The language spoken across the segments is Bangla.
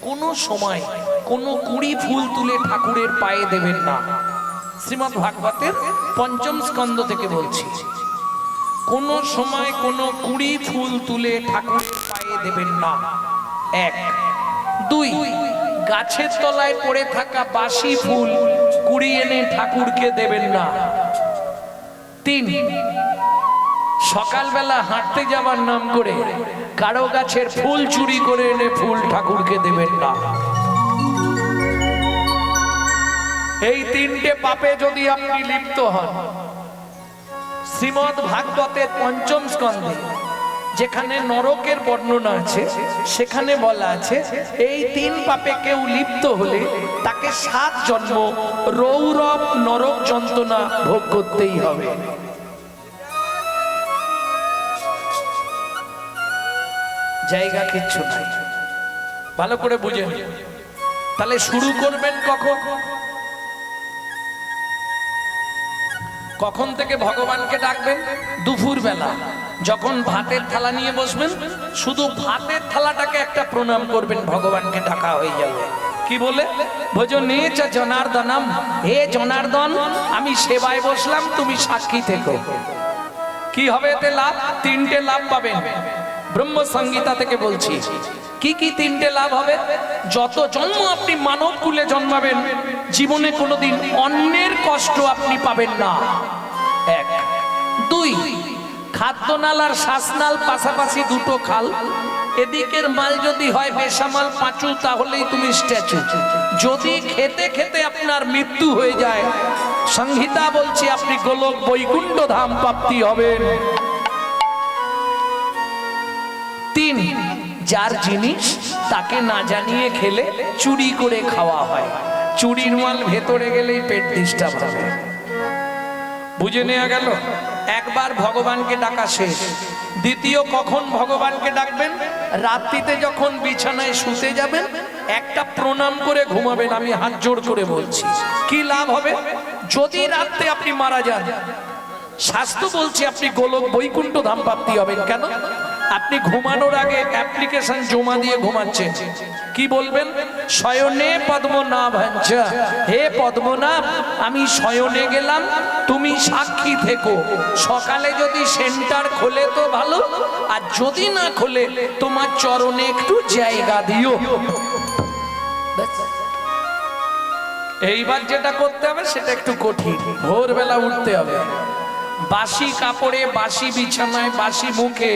কোনো সময় কোনো কুড়ি ফুল তুলে ঠাকুরের পায়ে দেবেন না। শ্রীমদ্ ভাগবতের পঞ্চম স্কন্ধ থেকে বলছি, কোনো সময় কোনো কুড়ি ফুল তুলে ঠাকুরের পায়ে দেবেন না। এক। দুই, গাছের তলায় পড়ে থাকা বাসি ফুল কুড়ি এনে ঠাকুরকে দেবেন না। তিন, সকালবেলা হাঁটতে যাবার নাম করে কারো গাছের ফুল চুরি করে এনে ফুল ঠাকুরকে দেবেন না। এই তিনটে পাপে যদি আপনি লিপ্ত হন, শ্রীমদ্ ভাগবতের পঞ্চম স্কন্ধে যেখানে নরকের বর্ণনা আছে সেখানে বলা আছে এই তিন পাপে কেউ লিপ্ত হলে তাকে 7 জন্ম রৌরব নরক যন্ত্রণা ভোগ করতেই হবে। জায়গা কিচ্ছু নাই, ভালো করে বুঝেন। তাহলে শুরু করবেন কখন? কখন থেকে ভগবানকে ডাকবেন? দুপুর বেলা যখন ভাতের থালা নিয়ে বসবেন, শুধু ভাতের থালাটাকে একটা প্রণাম করবেন, ভগবানকে ডাকা হয়ে যাবে। কি বলে? ভজনে চ জনার্দনম, হে জনার্দন আমি সেবায় বসলাম, তুমি সাক্ষী থেকো। কি হবে এতে লাভ? তিনটে লাভ পাবেন, ব্রহ্ম সংহিতা থেকে বলছি। কি কি তিনটে লাভ হবে? যত জন্ম আপনি মানব কুলে জন্মাবেন, জীবনে কোনোদিন অন্যের কষ্ট আপনি পাবেন না। এক। দুই, খাদ্যনাল আর শ্বাসনাল পাশাপাশি দুটো খাল, এদিকের মাল যদি হয় বেসামাল পাঁচু, তাহলেই তুমি স্ট্যাচু। যদি খেতে খেতে আপনার মৃত্যু হয়ে যায়, সংহিতা বলছে আপনি গোলক বৈকুণ্ঠ ধাম প্রাপ্তি হবেন। তিন, যার জিনিস তাকে না জানিয়ে খেলে চুরি করে খাওয়া হয়, চুরির মাল ভেতরে গেলেই পেট ডিস্টার্ব হবে। বুঝে নেওয়া গেল? একবার ভগবানকে ডাকা শেষ। দ্বিতীয়, কখন ভগবানকে ডাকবেন? রাত্রিতে যখন বিছানায় শুতে যাবেন, একটা প্রণাম করে ঘুমাবেন। আমি হাত জোড় করে বলছি, কি লাভ হবে? যদি রাত্রে আপনি মারা যান, শাস্ত্র বলছে আপনি গোলক বৈকুণ্ঠ ধাম প্রাপ্তি হবেন। কেন? আপনি ঘুমানোর আগে অ্যাপ্লিকেশন জমা দিয়ে ঘুমাচ্ছেন। কি বলবেন? শয়নে পদ্মনাভ, হে পদ্মনাভ আমি শয়নে গেলাম, তুমি সাক্ষী থেকো। সকালে যদি সেন্টার খোলে তো ভালো, আর যদি না খোলে তোমার চরণে একটু জায়গা দিও। এইবার যেটা করতে হবে সেটা একটু কঠিন, ভোরবেলা উঠতে হবে, বাসি কাপড়ে, বাসি বিছানায়, বাসি মুখে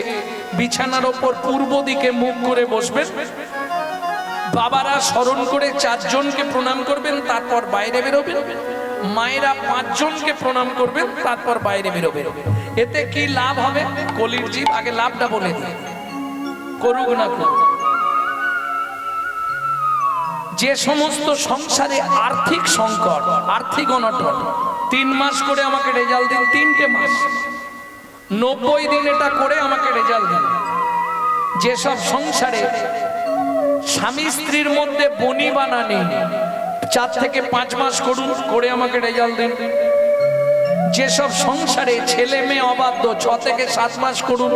বিছানার ওপর পূর্ব দিকে মুখ করে বসবেন। বাবারা স্মরণ করে 4 জনকে প্রণাম করবেন, তারপর বাইরে বেরোবেন। মায়েরা 5 জনকে প্রণাম করবেন, তারপর বাইরে বেরোবেন। এতে কি লাভ হবে? কলির জীব আগে লাভটা বলে দিই, করুক না করুক। যে সমস্ত সংসারে আর্থিক সংকট, আর্থিক অনটন, 3 মাস করে আমাকে রেজাল্ট দিন, 3টে মাস 90 দিন এটা করে আমাকে রেজাল্ট দিন। যেসব সংসারে স্বামী স্ত্রীর মধ্যে বনি বানা নেই, 4 থেকে 5 মাস করুন, করে আমাকে রেজাল্ট দিন। যেসব সংসারে ছেলে মেয়ে অবাধ্য, 6 থেকে 7 মাস করুন।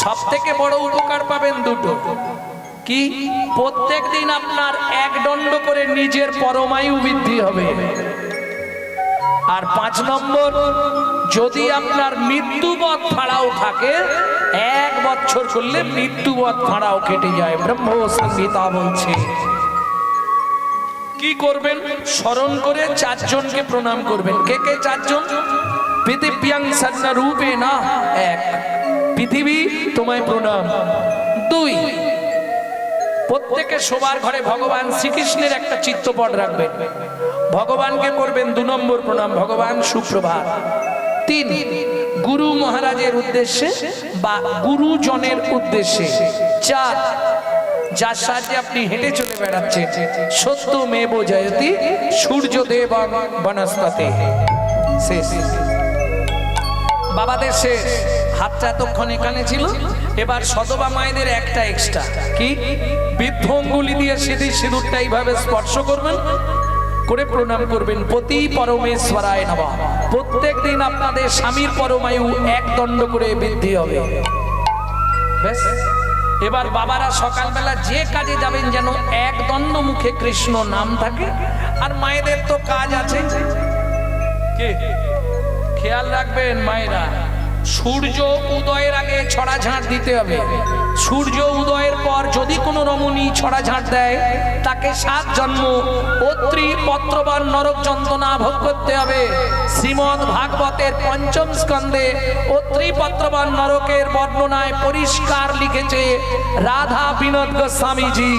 সব থেকে বড় উপকার পাবেন দুটো। কি? প্রত্যেক দিন আপনার 1 দণ্ড করে নিজের পরমায়ু বৃদ্ধি হবে। আর 5 নম্বর, যদি আপনার মৃত্যুবৎ ফাড়াও থাকে, 1 বছর করলে মৃত্যুবৎ ফাড়াও কেটে যায়, ব্রহ্ম সংহিতা বলছে। কি করবেন? স্মরণ করে 4 জনকে প্রণাম করবেন। কে কে 4 জন? পৃথিব্যাং সন্ন রূপে না, 1 পৃথিবী তোমায় প্রণাম। 2, প্রত্যেকে সবার ঘরে ভগবান শ্রীকৃষ্ণের একটা চিত্রপট রাখবেন, ভগবানকে করবেন 2 নম্বর প্রণাম, ভগবান সুপ্রভাত। 3, গুরু মহারাজের উদ্দেশ্যে বা গুরুজনের উদ্দেশ্যে। 4, যার সাহায্যে আপনি হেঁটে চলে বেড়াচ্ছেন, সত্যমেব জয়তি সূর্যদেব বনস্পতি। শেষ। বাবাদের শেষ। হাতটা এতক্ষণ এখানে ছিল, এবার সদবা মায়েদের একটা এক্সট্রা। কি? বৃদ্ধ অঙ্গুলি দিয়ে সিঁদুরটা এইভাবে স্পর্শ করবেন, করে প্রণাম করবেন, পতি পরমেশ্বরায় নমঃ। প্রত্যেক দিন আপনাদের স্বামীর পরমায়ু 1 দণ্ড করে বৃদ্ধি হবে। বেশ, এবার বাবারা সকালবেলা যে কাজে যাবেন যেন একদণ্ড মুখে কৃষ্ণ নাম থাকে। আর মায়েদের তো কাজ আছে, কে খেয়াল রাখবেন মায়েরা, সূর্য উদয়ের আগে ছড়া ঝাঁট দিতে হবে। সূর্য উদয়ের পর যদি কোনো রমণী ছড়া ঝাঁট দেয়, তাকে 7 জন্ম অত্রি পত্রবান নরক যন্ত্রণা ভোগ করতে হবে। শ্রীমদ্ ভাগবতের 5ম স্কন্ধে অত্রি পত্রবান নরকের বর্ণনায় পরিষ্কার লিখেছে রাধা বিনোদ গোস্বামীজি।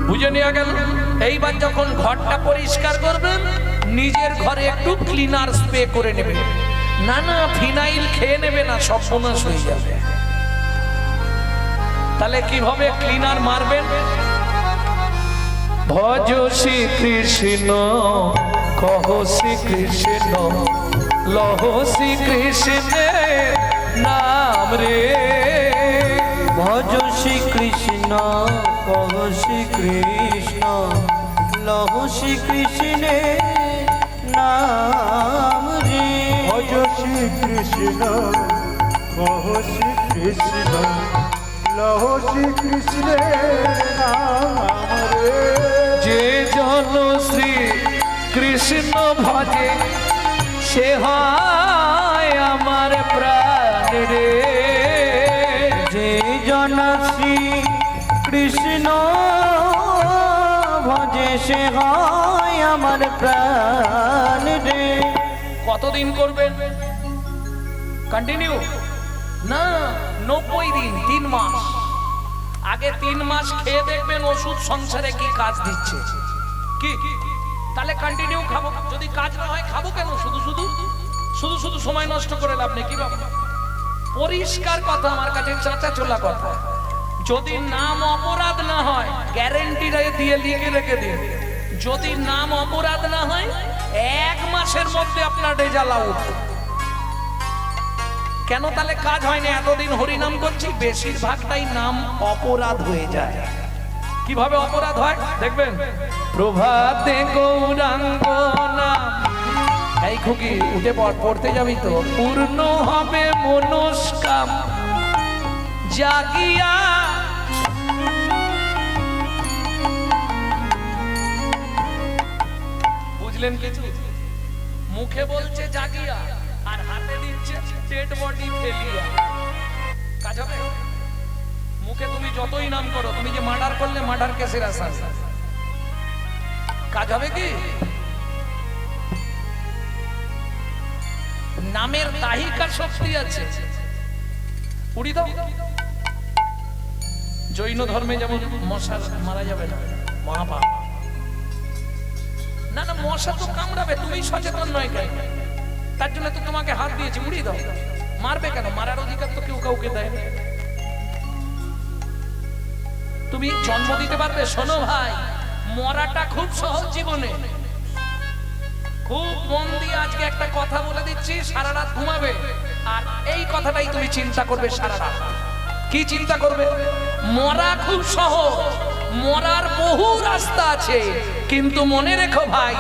বুঝে নেওয়া গেল। এইবার যখন ঘরটা পরিষ্কার করবেন, নিজের ঘরে একটু ক্লিনার স্প্রে করে নেবেন। না না, ফিনাইল খেয়ে নেবে না, সব সর্বনাশ হয়ে যাবে। তাহলে কিভাবে ক্লিনার মারবেন? ভজ শ্রী কৃষ্ণ, কহ শ্রী কৃষ্ণ, লহ শ্রী কৃষ্ণের নাম রে। ভজ শ্রী কৃষ্ণ, কহ শ্রী কৃষ্ণ, লহ শ্রী কৃষ্ণের নাম রে। ভজ শ্রী কৃষ্ণ, কহ শ্রী কৃষ্ণ, লহ শ্রী কৃষ্ণের নাম রে। যে জন শ্রী কৃষ্ণ ভজে, সে হয় আমার প্রাণ রে। যে জন শ্রী কৃষ্ণ ভজে, সে হয় আমার প্রাণ রে। কতদিন করবেন? কন্টিনিউ না, 90 দিন, 3 মাস। আগে 3 মাস খেয়ে দেখবেন ওষুধ সংসারে কি কাজ দিচ্ছে, কি তাহলে কন্টিনিউ খাবো। যদি কাজ না হয় খাবো কেন? শুধু শুধু শুধু শুধু সময় নষ্ট করে লাভ নেই। কি বাবা, পরিষ্কার কথা আমার কাছে, চাচা চলা কথা। যদি নাম অপরাধ না হয়, গ্যারেন্টি দিয়ে লিখে রেখে দিন, যদি নাম অপরাধ না হয় 1 মাসের মধ্যে আপনার রেজাল্ট আউট। কেন? তাহলে কাজ হয় না। এতদিন হরিনাম করছি, বেশিরভাগটাই নাম অপরাধ হয়ে যায়। কিভাবে অপরাধ হয় দেখবেন। প্রভাতে গৌরাঙ্গ নাম, এই খুকি উঠে পড়তে যাবি তো। পূর্ণ হবে মনস্কাম জাগিয়া, বুঝলেন কিছু? মুখে বলছে জাগিয়া আর হাতে দিচ্ছে ডেড বডি ফেলিয়া। কাজ হবে? মুখে তুমি যতই নাম করো, তুমি যে মার্ডার করলে মার্ডার কেসের আসামি, কাজ হবে কি? নামের দাহিকা শক্তি আছে। উড়ি দাও। জৈন ধর্মে যেমন মশা মারা যাবে না, মহাপাপ। না না, মশা তো কামড়াবে, তুমি সচেতন নয় কেন? তার জন্য তো তোমাকে হাত দিয়েছি, উড়িয়ে দাও। মারবে কেন? মারার অধিকার তো কেউ কাউকে দেয় না। তুমি জন্ম দিতে পারবে? শোনো ভাই, মরাটা খুব সহজ জীবনে। খুব মন দিয়ে আজকে একটা কথা বলে দিচ্ছি, সারা রাত ঘুমাবে আর এই কথাটাই তুমি চিন্তা করবে সারা রাত। কি চিন্তা করবে? মরা খুব সহজ, মরার বহু রাস্তা আছে, কিন্তু মনে রেখো ভাই,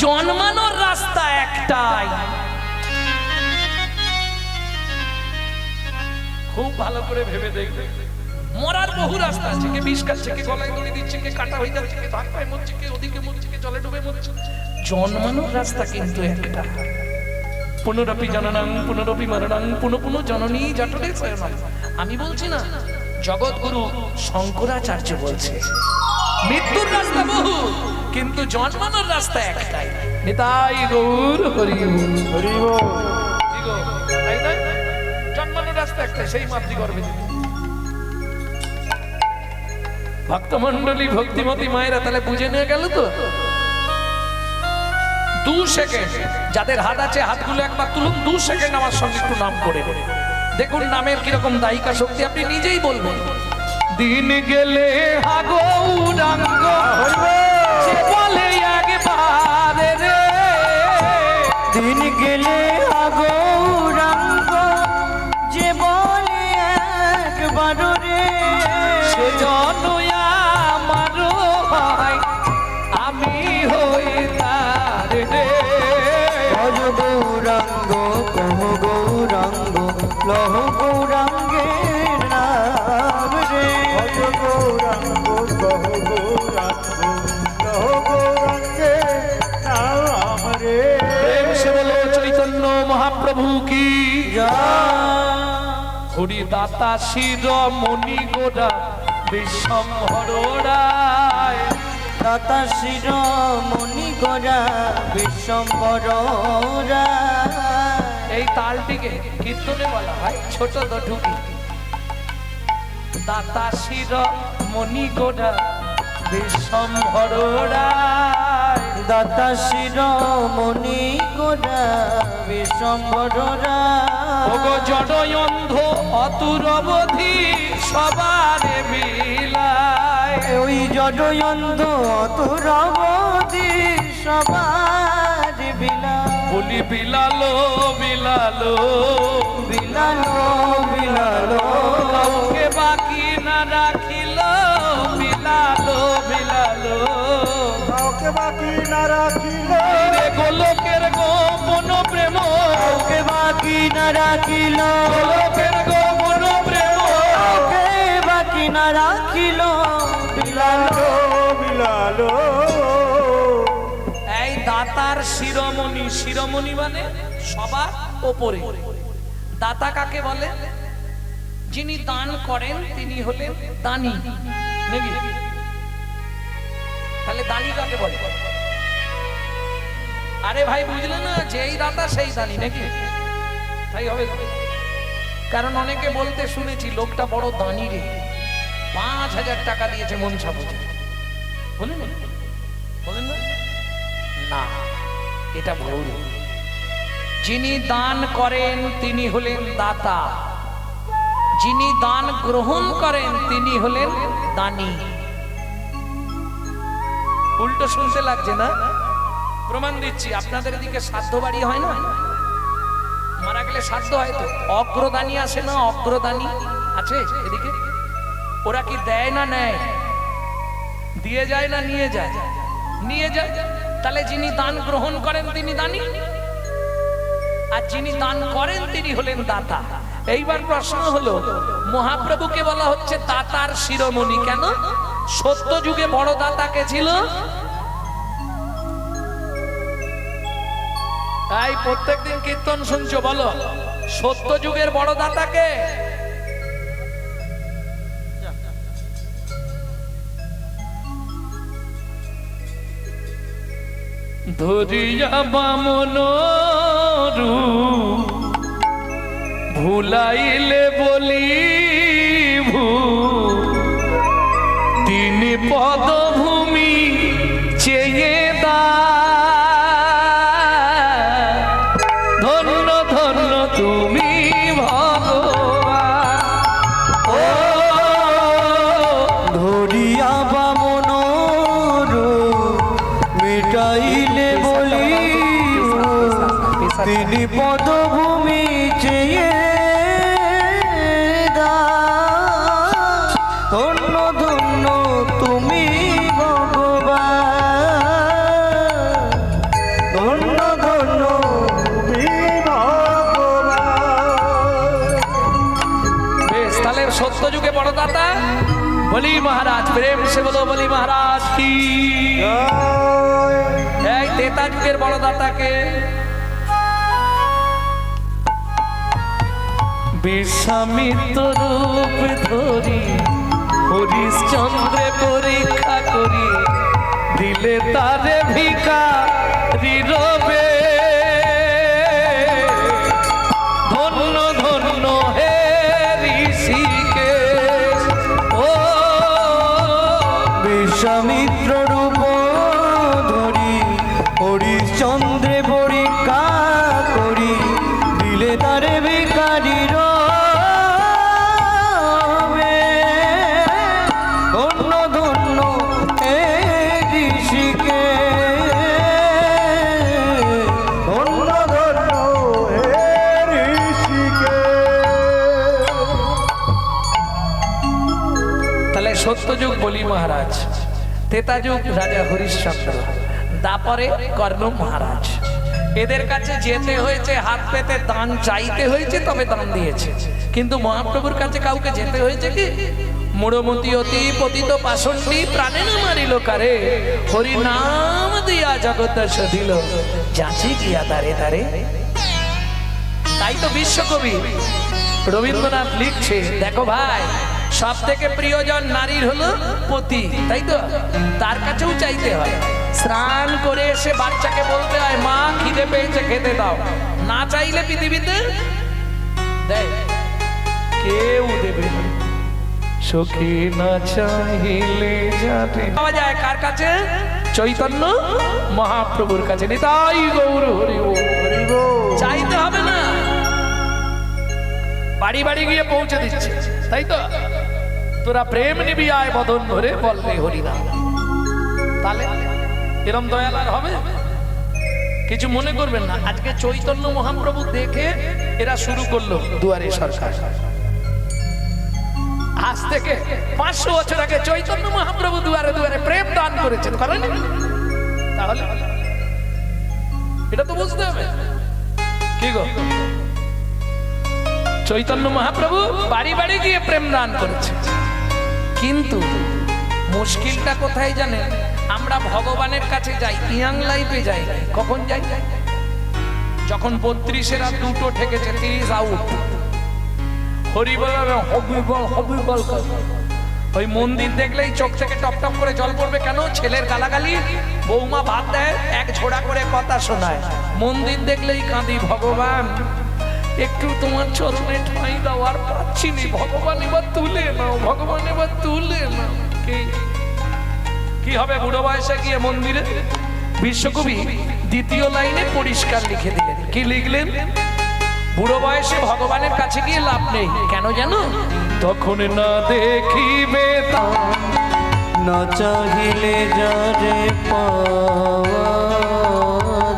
জন্মানোর রাস্তা একটাই। খুব ভালো করে ভেবে দেখবে, মরার বহু রাস্তা আছে। কে বিষ খাচ্ছে, কে গলায় দড়ি দিচ্ছে, কে কাটা হয়ে যাচ্ছে, কে ধাক্কায় পায়ে মরছে, কে ওদিকে মরছে, কে জলে ডুবে মরছে। জন্মানোর রাস্তা কিন্তু একটা। পুনরপি জননং পুনরপি মরণং পুনঃ পুনঃ জননী জঠরে শয়নং। আমি বলছি না, জগৎগুরু শঙ্করাচার্য বলছে মৃত্যুর রাস্তা বহু, কিন্তু জন্মানোর রাস্তা একটাই। নিতাই গৌর হরি হরি বল। কি গো, তাই না? জন্মানোর রাস্তা একটাই, সেই মাতৃগর্ভে। ভক্তমণ্ডলী, ভক্তিমতী মায়েরা, তাহলে বুঝে নিয়ে গেল তো। 2 সেকেন্ড যাদের হাত আছে, হাতগুলো একবার তুলুন। 2 সেকেন্ড আমার সঙ্গে একটু নাম করে দেখুন নামের কিরকম দায়িকা শক্তি। আপনি নিজেই বলবেন, দিন গেলে হাগৌরাঙ্গ সে বলে একবার রে। দিন গেলে গৌরাঙ্গ যে বলে একবার রে। সে জনয়া আমারও হয়, আমি হই তার রে। ভজ গৌরাঙ্গ, কহ গৌরাঙ্গ, লহ গৌরাঙ্গের নাম রে। ভজ গৌরাঙ্গ, হরিদাতা শিরোমণি গোরা বিশ্বম্ভর রায়। দাতা শিরোমণি গোরা বিশ্বম্ভর রায়। এই তালটিকে কীর্তনে বলা হয় ছোট দঠুকি। দাতা শিরোমণি গোরা বিশ্বম্ভর রায়। দাতা শিরোমণি গোরা বিশ্বম্ভর রায়। ওগো জড়য়ন্ধ অতুরবধি সবারে বিলায়। ওই জড়য়ন্ধ অতুরবধি সবার বিলায়। বলি বিলালো বিলালো বিলালো বিলালো কাউকে বাকি না রাখিল বিলালো বিলালো। কাউকে বাকি না রাখিল রে গোলকের গোপন প্রেম কাউকে বাকি না রাখিল। গোলকের গোপন প্রেম কাউকে বাকি না রাখিল। বিলালো বিলালো এই দাতার শিরোমণি, শিরোমণি মানে সবার ওপরে। দাতা কাকে বলে? যিনি দান করেন তিনি হলেন দানী নাকি? তাহলে দানী কাকে বলে? আরে ভাই বুঝলে না, যেই দাতা সেই দানী নাকি? তাই হবে তো? কারণ অনেকে বলতে শুনেছি লোকটা বড় দানী রে, 5,000 টাকা দিয়েছে মনসা পুজো। বলেন বলেন না? না, এটা ভুল। যিনি দান করেন তিনি হলেন দাতা, যিনি দান গ্রহণ করেন তিনি হলেন দানী। উল্টো শুনতে লাগছে না? প্রমাণ দিচ্ছি। আপনাদের এদিকে শ্রাদ্ধ বাড়ি হয় না? মারা গেলে শ্রাদ্ধ হয় তো, অগ্রদানী আসে না? অগ্রদানী আছে এদিকে? ওরা কি দেয় না নেয়? দিয়ে যায় না নিয়ে যায়? নিয়ে যায়। তাহলে যিনি দান গ্রহণ করেন তিনি দানী, আর যিনি দান করেন তিনি হলেন দাতা। এইবার প্রশ্ন হলো, মহাপ্রভুকে বলা হচ্ছে দাতার শিরোমণি কেন? সত্য যুগে বড় দাতা কে ছিল? তাই প্রত্যেকদিন কীর্তন শুনছো, বলো সত্য যুগের বড় দাতা কে? ধরিয়া বামন রূপ ভুলাইলে বলি তিনি পদভূমি চেয়ে দা। ধন্য ধন্য তুমি ভগবান। ও ধরিয়া বামন রূপ মিটাইলে বলি তিনি পদভূমি চেয়ে দান। ধন্য ধন্য তুমি ভগবান। ধন্য ধন্য তুমি ভগবান। বেশ, তাহলে সত্য যুগে বড় দাতা বলি মহারাজ। প্রেম সে বলো বলি মহারাজ কি। জয়। এই তেতা যুগের বড় দাতাকে? বিশ্বামিত্র রূপ ধরি হরিশ্চন্দ্রে পরীক্ষা করি দিলে তারে ভিখারি রবে। ধন্য ধন্য হে ঋষিকেশ। ও বিশ্বামিত্র রূপ ধরি হরিশ্চন্দ্রে পরীক্ষা করি দিলে তারে ভিখারি রবে। ধন্য ধন্য হে ঋষিকেশ। ধন্য ধন্য হে ঋষিকেশ। তাহলে সত্যযুগ বলি মহারাজ, তেতা যুগ রাজা হরিশ্চন্দ্র, দাপরে কর্ণ মহারাজ। এদের কাছে যেতে হয়েছে, হাত পেতে দান চাইতে হয়েছে, তবে দান দিয়েছে। কিন্তু মহাপ্রভুর কাছে কাউকে যেতে হয়েছে কি? মোড়মতি অতি পতিত পাষণ্ডী প্রাণে না মারিল কারে, হরি নাম দিয়া জগৎ সধিল যাচি গিয়া তারে তারে। তাই তো বিশ্বকবি রবীন্দ্রনাথ লিখছে, দেখো ভাই, সব থেকে প্রিয়জন নারীর হলো পতি, তাই তো? তার কাছেও চাইতে হয়। স্নান করে এসে বাচ্চাকে বলতে হয়, মা খিদে পেয়েছে, খেতে দাও। না চাইলে পৃথিবীতে দেয় কেউ দেবে না। সখী না চাইলে যাবে পাওয়া যায় কার কাছে? চৈতন্য মহাপ্রভুর কাছে। নিতাই গৌর হরি বল। হরি বল। চাইতে হবে না, বাড়ি বাড়ি গিয়ে পৌঁছে দিচ্ছে, তাই তো? তোরা প্রেম নিবি আয় বদন ধরে বললে হরিনাম। তাহলে এরম দয়াল আর হবে? কিছু মনে করবেন না, আজকে চৈতন্য মহাপ্রভু দেখে এরা শুরু করলো দুয়ারে সরকার। আজ থেকে 500 বছর আগে চৈতন্য মহাপ্রভু দুয়ারে দুয়ারে প্রেম দান করেছেন, করেন? তাহলে এটা তো বুঝতে হবে। কি গো, চৈতন্য মহাপ্রভু বাড়ি বাড়ি গিয়ে প্রেম দান করেছে। কিন্তু মুশকিলটা কোথায় জানেন? আমরা ভগবানের কাছে যাই, ইয়াং লাইফে যাই। কখন যাই? যখন 32-এরা দুটো ঠেকেছে, 30 আউট। হরিবল হবিবল হবিবল। ওই মন্দির দেখলেই চোখ থেকে টপ টপ করে জল পড়বে। কেন? ছেলের গালাগালি, বৌমা ভাত দেয়, এক ঝোড়া করে কথা শোনায়। মন্দির দেখলেই কাঁদি, ভগবান একটু তোমার চরণে ঠাঁই দাও, আর পাচ্ছি নি। ভগবান এবার তুলে নাও, ভগবান এবার তুলে নাও। কি হবে বুড়ো বয়সে গিয়ে মন্দিরে? বিশ্বকবি দ্বিতীয় লাইনে পরিষ্কার লিখে দিলেন। কি লিখলেন? বুড়ো বয়সে ভগবানের কাছে গিয়ে লাভ নেই। কেন জানো? তখন না দেখিবে না চাহিলে যারে পাওয়া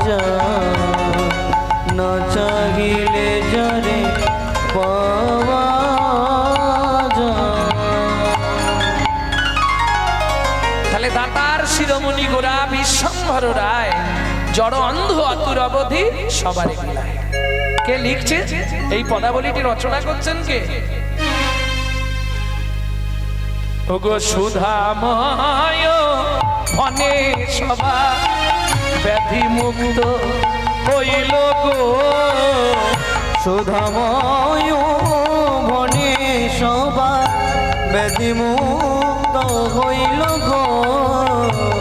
যায়, না চাহিলে যারে পাওয়া যায়। তাহলে দাতার শিরোমণি গোরা বিশ্বম্ভর রায়, জড় অন্ধ অতুর অবধি সবারে মিলায়। কে লিখছে? এই পদাবলীটি রচনা করছেন কে? ওগো সুধাময় মনে সভা ব্যাধি মুক্ত হইল গো। সুধাময় মনে সবা ব্যাধি মুক্ত হইল গো।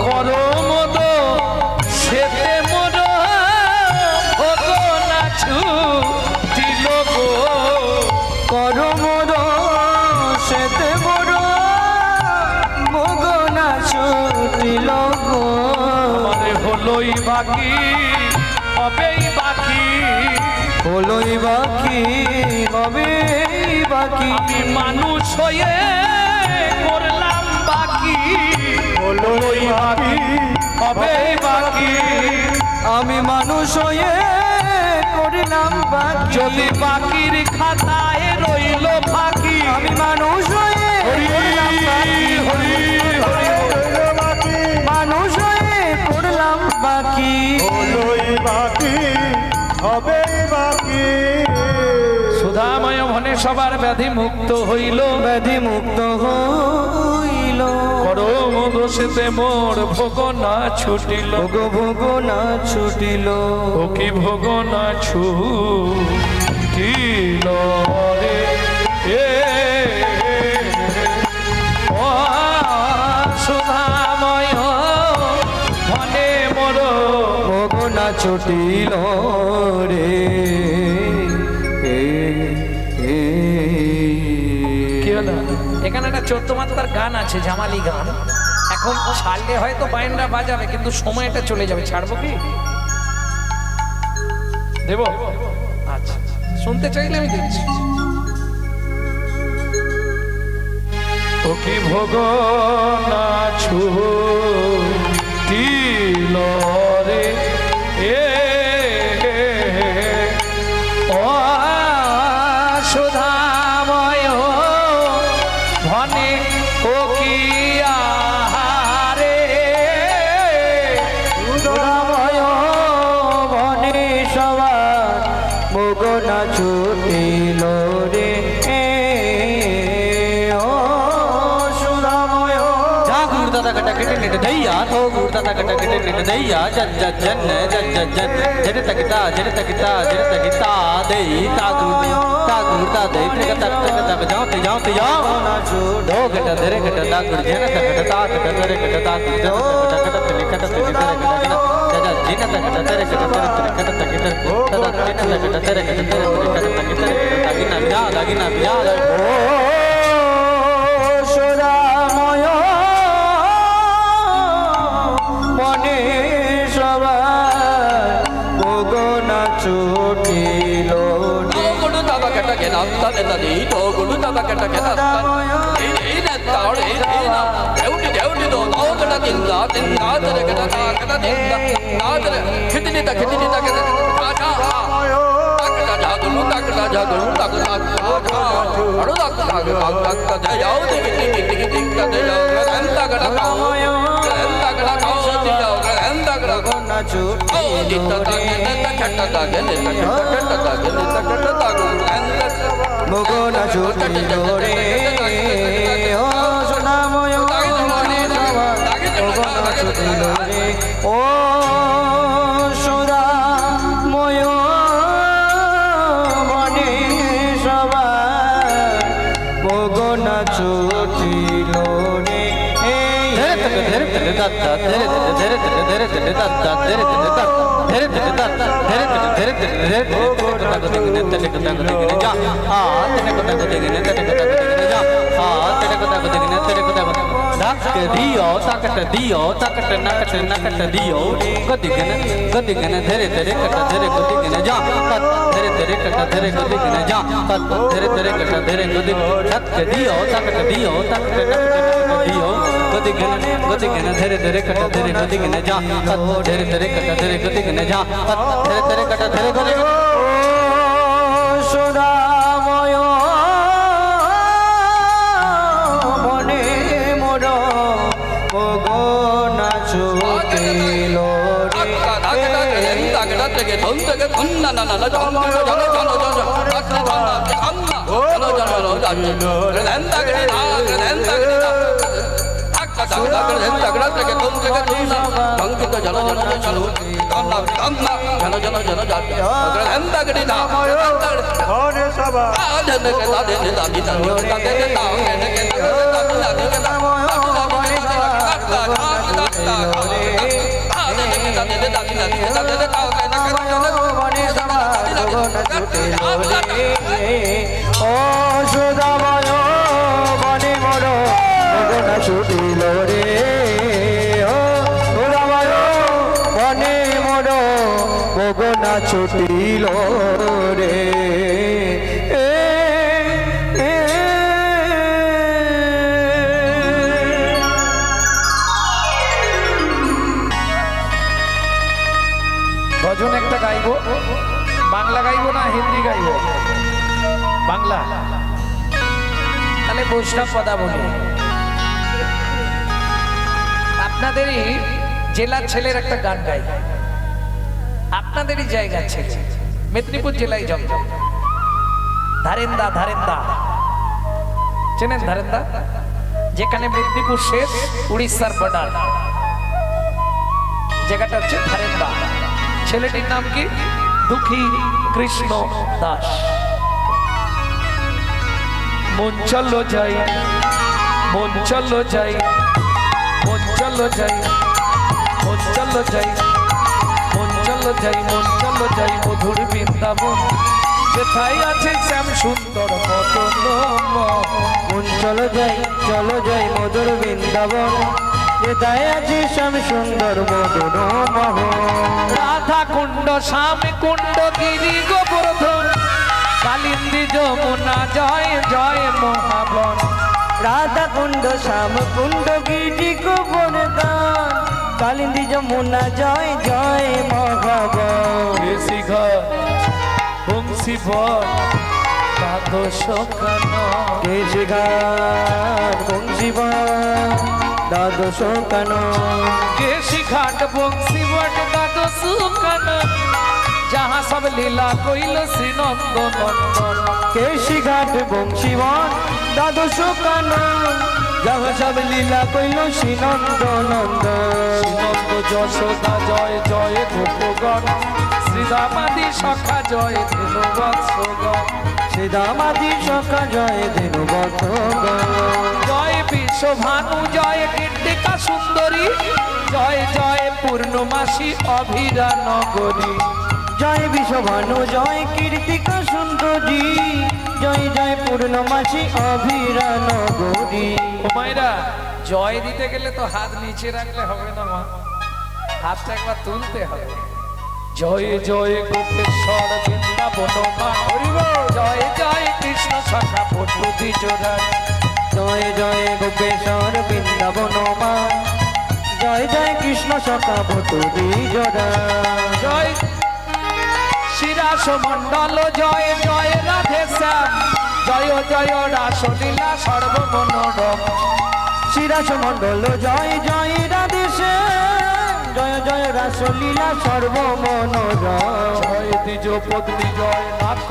করমদ সেতে মোর ওগো না ছুটিল গো। করমদ সেতে মোর মগনা ছুটিল গো। আমারে হলোই বাকি, হবেই বাকি, হলোই বাকি, হবেই বাকি। আমি মানুষ হয়ে করলাম বাকি, হলোই বাকি, হবেই বাকি। আমি মানুষ হয়ে করলাম বাকি। যদি বাকির খাতায় রইল ফাঁকি, আমি মানুষ হয়ে করলাম বাকি। হলো বাকি, মানুষ হয়ে করলাম বাকি। হলোই বাকি, হবেই বাকি। সুধাময় মনে সবার ব্যাধি মুক্ত হইল, ব্যাধি মুক্ত হইল। করম দোষেতে মোর ভোগ না ছুটিল। ভোগ ভোগ না ছুটিল। ও কি ভোগ না ছুটিল রে এ ও সুধাময় মনে মোর ভোগ না ছুটিল রে। কি হলো? এখানে একটা 14 মাত্রার গান আছে, জামালি গান। এখন ছাড়লে হয়তো বাইনরা বাজাবে, কিন্তু সময়টা চলে যাবে। ছাড়বো কি? দেব? আচ্ছা, শুনতে চাইলে আমি দিচ্ছি। ও কি ভোগ না ছুটিল রে এ ও সুধাময় ভনে ও কি আহারে। সুধাময় বনে সবার ভোগ না ছুটিল রে। ও সুধাময়। জাগুর दादा कटा कटे निट दैया तो गुड़ दादा कटा कटे निट दैया जन जन जन जन जन जन जड़ तकिता दे ता गुड़ ता दे तक जाओ ते जाओ दो कटा तेरे कटा ता गुड़ जन कटा ता कटा तेरे कटा ता गुड़ कटा कटा तेरे कटा तेरे कटा दादा जिन कटा तेरे कटा तेरे कटा तकिता दादा जिन कटा तेरे कटा तेरे कटा तकिता दागिना बिया ओ সোরাময় মনে সবার গগনা ছুটিল গুরু দাদা কেটা কে নাস্তা নেতা নেই তো গুরু দাদা কেটা কে নাস্তা এই নেতা ওরে না দেউটি দো দাও কেটা তিনটা তেরে কেটা কেটা তিনটা তারে খিতনি তা কেটা রাজা takta jagun takta aru takta jayau digi jayau anta kada kau jayau anta kada গগনা ছুটিল oh ditta chatta গগনা ছুটিল রে ও সোনাময় মনে সবার গগনা ছুটিল রে ও সোনাময় মনে সবার গগনা ছুটিল রে दियो ताकत नकट दियो गदिगन धरे कट धरे गदिगन जा धरे कट धरे गदिगन जा धरे कट धरे गदिगन तक दियो ताकत नकट दियो गदिगन धरे कट धरे गदिगन जा धरे कट धरे गदिगन जा धरे कट धरे गदिगन সোনাময় মনে মোর গগনা ছুটিল ঘরে সভা ও সুদাময় বনে মোর গগনা ছুটিল রে ও সুদাময় বনে মোর গগনা ছুটিল রে ভজন একটা গাইবো বাংলা গাইবো না হিন্দি গাইবো বাংলা তাহলে বৈষ্ণব পদা বলি আপনাদেরই জেলার ছেলের একটা গান গাই আপনাদেরই জায়গার ছেলে মেদিনীপুর জেলায় জমজম ধারেন্দা চেনেন ধারেন্দা যেখানে মেদিনীপুর শেষ উড়িষ্যার বর্ডার জায়গাটা হচ্ছে ধারেন্দা ছেলেটির নাম কি দুঃখী কৃষ্ণ দাস মন চলো যাই মন চলো যাই মন চলো যাই মন চলো যাই মন চলো যাই মন চলো যাই মধুর বৃন্দাবন যেথায় আছে শ্যাম সুন্দর মদন মন চলো যাই মধুর বৃন্দাবন যেথায় আছে শ্যাম সুন্দর মদন মোহন রাধা কুণ্ড শ্যাম কুণ্ড গিরি গোবর্ধন কালিন্দী যমুনা জয় জয় মহাবন রাধা কুণ্ড শ্যাম কুণ্ড গিরি গোবর্ধন কালিন্দী যমুনা জয় জয় মহাবন শিখর বংশীবর দ্বাদশ কান কেশঘাট বংশীবন দ্বাদশ কান কেশঘাট বংশীবর দ্বাদশ কান যাহা সব লীলা কইল শ্রী নন্দনন্দন কেশঘাট বংশীবন দ্বাদশ কান যাহা সব লীলা কইল শ্রীনন্দ নন্দ নন্দ যশোদা জয় জয় গোপগণ শ্রীদামাদি সখা জয় ধেনু বৎসগণ শ্রীদামাদি সখা জয় ধেনু বৎসগণ জয় বিশ্বভানু জয় কীর্তিকা সুন্দরী জয় জয় পূর্ণমাসী অভিরা নগরী জয় বিশ্বভানু জয় কীর্তিকা সুন্দরী জয় জয় পূর্ণমাসী অভিরা নগরী ও মায়েরা জয় দিতে গেলে তো হাত নিচে রাখলে হবে না মা, হাতটা একবার তুলতে হবে। জয় জয় গোপেশ্বর বৃন্দাবন মা হরিব, জয় জয় কৃষ্ণ সখা পটুতি জোড়া, জয় জয় গোপেশ্বর বৃন্দাবন মা জয় জয় কৃষ্ণ সখা ভতুরি জোড়া জয় শিরাস মণ্ডল জয় জয় রাধে শ্যাম জয় জয় রাসলীলা সর্বমনোরম শিরাস মণ্ডল জয় জয় রাধে শ্যাম জয় জয় রাসলীলা সর্বমনোরম জয় দ্বিজ পত্নী জয় নাথ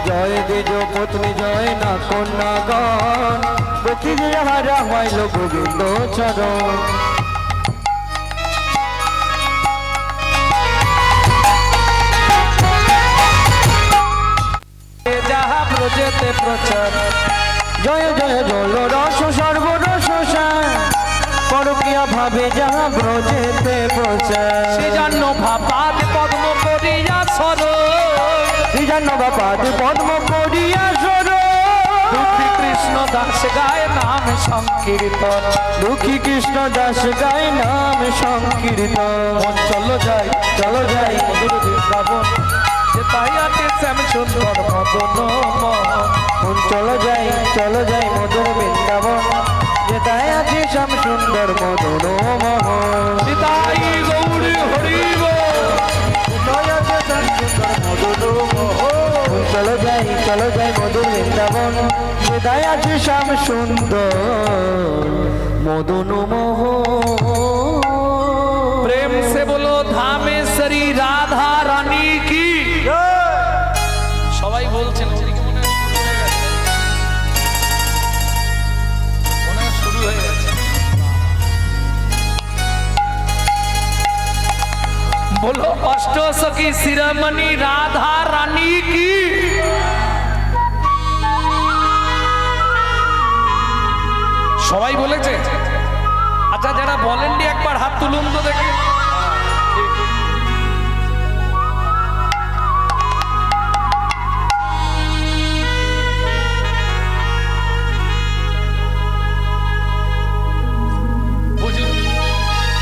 জয় দ্বিজ পত্নী জয় না কন্যাগণ বকি হারা হইল গোবিন্দ চরণ যাহা ব্রজেতে প্রচার জয় জয় জল রস সর্বরস পরকিয়া ভাবে যাহা ব্রজেতে প্রচার সেজন্য ভাপাদ পদ্ম করিয়া সর শ্রীজান্ন বাপাদ পদ্ম করিয়া সর দুঃখী কৃষ্ণ দাস গায় নাম সংকীর্তন দুঃখী কৃষ্ণ দাস গায় নাম সংকীর্তন চলো যাই চলো যাই মধুর বৃন্দাবন যে তাই আছে শ্যাম সুন্দর মদন মোহন চলো যাই মধুর বৃন্দাবন যেটাই আছে শ্যাম সুন্দর মদন মোহন নিতাই গৌরী হরিব চলো যাই মধুর বৃন্দাবন যেটাই আছে শ্যাম সুন্দর মদন মোহন प्रेम से बोलो धामेश्वरी राधा रानी की সবাই বলছেন মনে হয় শুরু হয়ে গেছে बोलो अष्टसखी शिरोमणि राधा रानी की সবাই বলেছে আচ্ছা যারা বলেননি একবার হাত তুলুন তো দেখি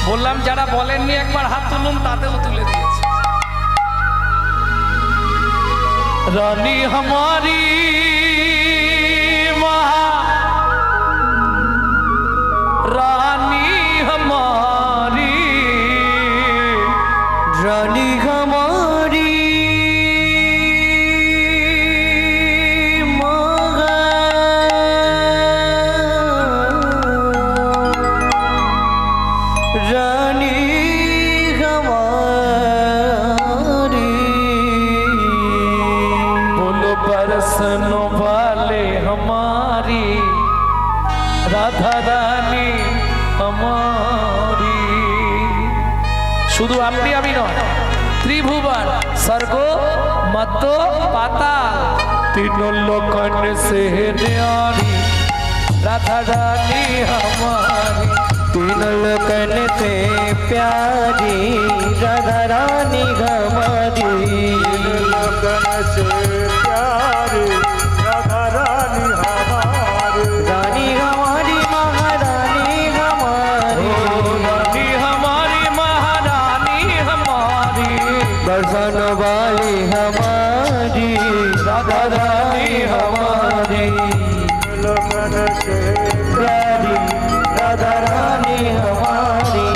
বললাম যারা বলেননি একবার হাত তুলুন তাতেও তুলে দিয়েছে রানী हमारी रानी हमारी रानी हमारी रानी हमारी बोलो बरसनो वाले हमारी राधा रानी हमारी শুধু আপনি আমি নয় ত্রিভুবন স্বর্গ মধ্য পাতাল तीन लोकन से न्यारी राधा रानी हमारी तीन लोकन से प्यारी राधा रानी हमारी लगन से प्यारी राधा रानी हमारी रानी हमारी महारानी हमारी रानी हमारी महारानी हमारी दर्शन वाली हमारी राधा रानी हमारी लगन से प्यारी राधा रानी हमारी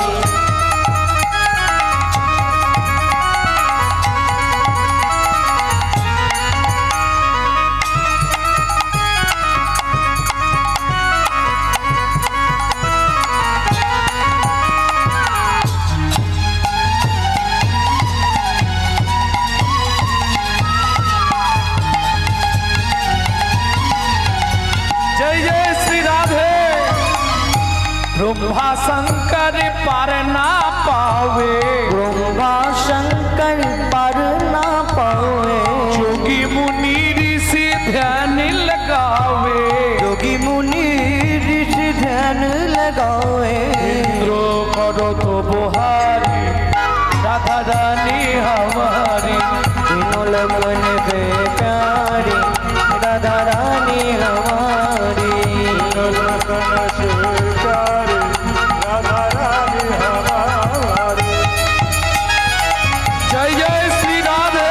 ब्रह्मा शंकर पार ना पावे, ब्रह्मा शंकर पर ना पावे, जोगी मुनि ऋषि ध्यान लगावे, योगी मुनि ऋषि ध्यान लगावे, इंद्र करो तो बुहारी राधा रानी हमारी, तीनों लगन से प्यारी राधा रानी हमारी, लगन से प्यारी राधा रानी हमारी। जय जय श्री राधे।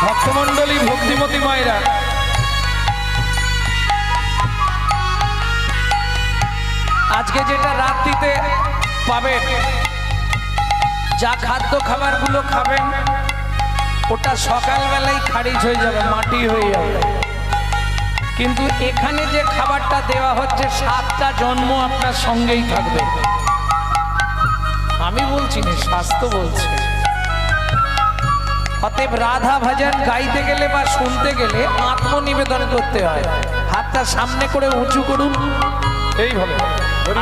ভক্তমণ্ডলী ভক্তিমতী মায়েরা, আজকে যেটা রাত্রিতে পাবেন, যা খাদ্য খাবারগুলো খাবেন ওটা সকালবেলায় খারিজ হয়ে যাবে, মাটি হয়ে যাবে। কিন্তু এখানে যে খাবারটা দেওয়া হচ্ছে 7টা জন্ম আপনার সঙ্গেই থাকবে। আমি বলছি না, শাস্ত্র বলছে। অতএব রাধা ভজন গাইতে গেলে বা শুনতে গেলে আত্মনিবেদন করতে হয়। হাতটা সামনে করে উঁচু করুন, এইভাবে।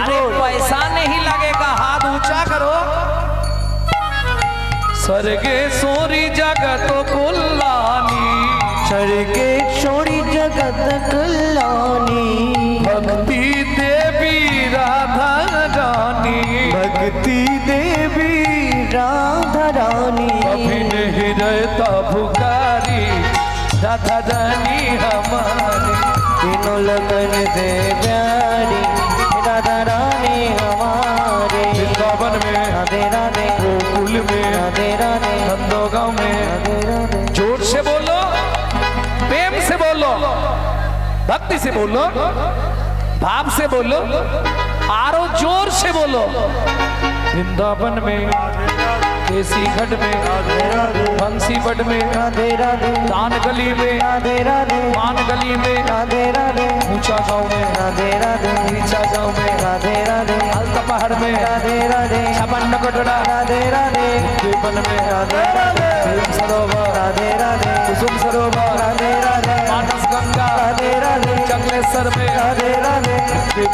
আরে পয়সা नहीं लगेगा, हाथ ऊंचा करो। स्वर्गे सोरी जगत कल्याणी, स्वर्गे छोड़ी जगत कल्याणी, भक्ति देवी राधा रानी, भक्ति देवी राधा रानी, अभिन हृदय पुकारी राधा रानी हमारी, तीनों लगन से प्यारी राधा रानी हमारे, वृंदावन में, राधे राधे, गोकुल में, राधे राधे, नंदोगांव में। राधे राधे, जोर से बोलो, प्रेम से बोलो, भक्ति से बोलो, भाव से बोलो, आरो जोर से बोलो। वृंदावन में, केसी घट में, बंसी बट में, राधे राधे, दान गली में, राधे राधे, मान गली में, राधे राधे, ऊंचा गांव में, राधे राधे, नीचा गांव में, राधे राधे, हल्का पहाड़ में, राधे राधे, छपन कोटड़ा, राधे राधे, वन में, राधे राधे, प्रेम सरोवर, राधे राधे, कुसुम सरोवर, राधे राधे, मानस गंगा, राधे राधे, जंगलेश्वर में, राधे राधे,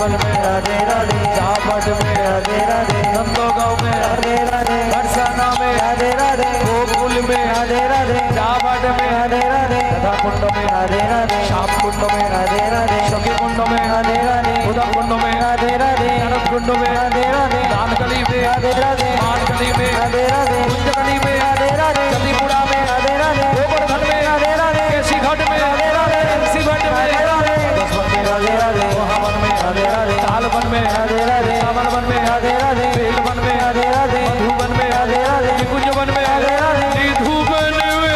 वन में, राधे राधे, झापट में, राधे राधे, नंदोगांव में, राधे राधे, बरसाना में, राधे राधे, गोकुल में, राधे राधे, झापट में, राधे राधे, राधा कुंड में, राधे राधे, श्याम कुंड में, राधे राधे, सखी कुंड में, राधे राधे, उदक कुंड में, राधे राधे, नारद कुंड में, राधे राधे, दान गली में, राधे राधे, मान गली में, राधे राधे, कुंज गली में, राधे राधे, जदीपुरा में, राधे राधे, गोवर्धन में, राधे राधे, केसी घाट में, राधे राधे, केसी घाट में, राधे राधे, दसवन में, राधे राधे, मोहावन में, राधे राधे, तालवन में, राधे राधे, सावन वन में, राधे राधे, बेलवन में, राधे राधे, मधुवन में, राधे राधे, निकुंजवन में, राधे राधे, निधुवन में।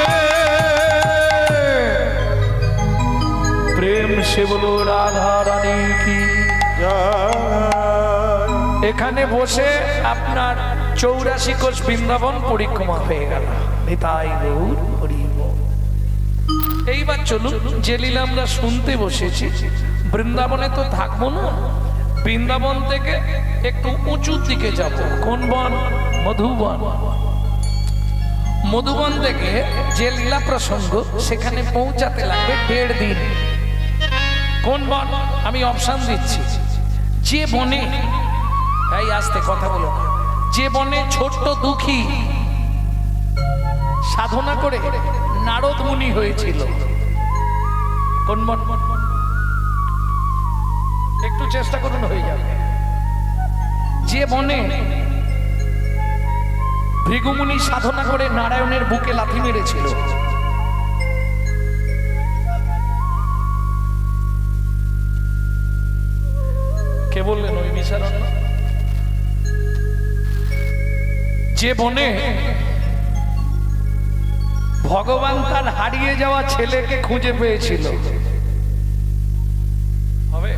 प्रेम से बोलो राधा रानी की। जय এখানে বসে আপনার 84 কোষ বৃন্দাবন পরিক্রমা হয়ে গেল। নিতাই গৌর হরি বল। এইবার চলুন, যে লীলা আমরা শুনতে বসেছি, বৃন্দাবনে তো থাকবো না, বৃন্দাবন থেকে একটু উঁচুর দিকে যাব। কোন বন? মধুবন। মধুবন থেকে যে লীলা প্রসঙ্গ, সেখানে পৌঁছাতে লাগবে 1.5 দিন। কোন বন? আমি অপশন দিচ্ছি। যে বনে, এই আস্তে কথা বলো না, যে বনে ছোট্ট দুঃখী সাধনা করে নারদ মুনি হয়েছিল। কোন বন? একটু চেষ্টা করুন, হয়ে যাবে। যে বনে ভৃগুমুনি সাধনা করে নারায়ণের বুকে লাথি মেরেছিল। কে বললেন? ওই বিশারণ্য। যে বনে ভগবান তার হারিয়ে যাওয়া ছেলেকে খুঁজে পেয়েছিল। হবে?